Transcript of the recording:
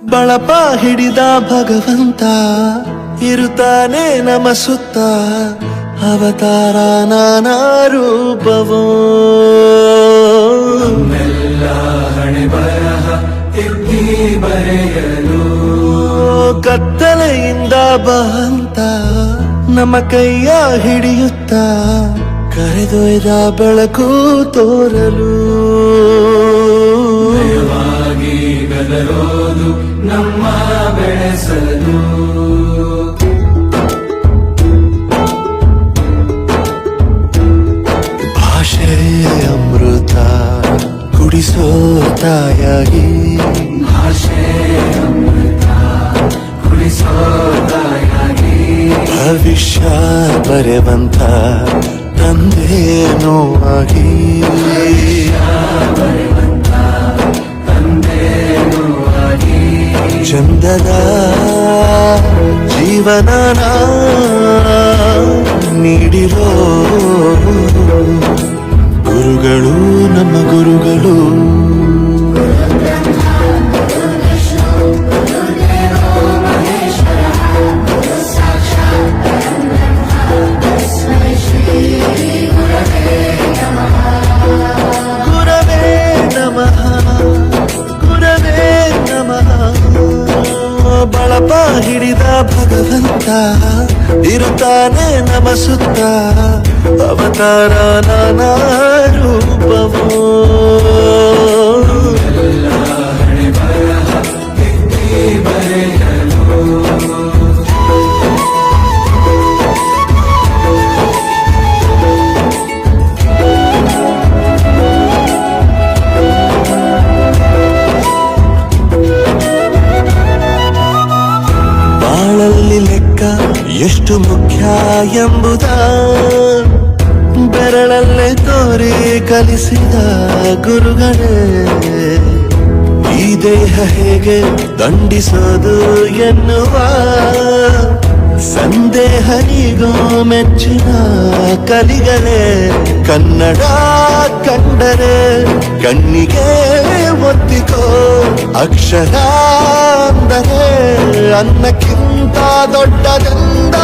ಬಳಪ ಹಿಡಿದ ಭಗವಂತ ಇರುತ್ತಾನೆ ನಮ ಸುತ್ತ ಅವತಾರ ನಾನಾ ರೂಪವೋ ಹಣೆ ಬರಹ ತಿದ್ದಿ ಬರೆಯಲು ಕತ್ತಲೆಯಿಂದ ಬಂತ ನಮ್ಮ ಕೈಯ ಹಿಡಿಯುತ್ತ ಕರೆದೊಯ್ದ ಬೆಳಕು ತೋರಲು ಭಯವಾಗಿ ಗದರೋದು ನಮ್ಮ ಬೆಳೆಸಲು ಭಾಷೆಯ ಅಮೃತ ಕುಡಿಸೋ ತಾಯಾಗಿ ಭಾಷೆ ಅಮೃತ ಕುಡಿಸೋ ತಾಯಾಗಿ ಭವಿಷ್ಯ ಬರೆವಂತ ತಂದೇನೋ ಆಗಿ ಚಂದದ ಜೀವನ ನೀಡಿರೋ ಗುರುಗಳು ನಮ್ಮ ಗುರುಗಳು ಗುರವೇ ನಮಃ ಗುರವೇ ನಮಃ ಬಳಪ ಹಿಡಿದ ಭಗವಂತ ಇರುತ್ತಾನೆ ನಮ ಸುತ್ತ ಅವತಾರ ನಾನಾ ರೂಪವೋ ಹಣೆ ಬರಹ ತಿದ್ದಿ ಬರೆಯಲು ಬಾಳಲ್ಲಿ ಲೆಕ್ಕ ಎಷ್ಟು ಮುಖ್ಯ ಎಂಬುದ ಬೆರಳಲ್ಲೇ ತೋರಿ ಕಲಿಸಿದ ಗುರುಗಳೇ ಈ ದೇಹ ಹೇಗೆ ದಂಡಿಸೋದು ಎನ್ನುವ ಸಂದೇಹನಿಗೋ ಮೆಚ್ಚಿನ ಕಲಿಗಳೇ ಕನ್ನಡ ಕಂಡರೆ ಕಣ್ಣಿಗೆ ಒತ್ತಿಕೋ ಅಕ್ಷರ ಅಂದರೆ ಅನ್ನಕ್ಕಿಂತ ದೊಡ್ಡದೆಂದ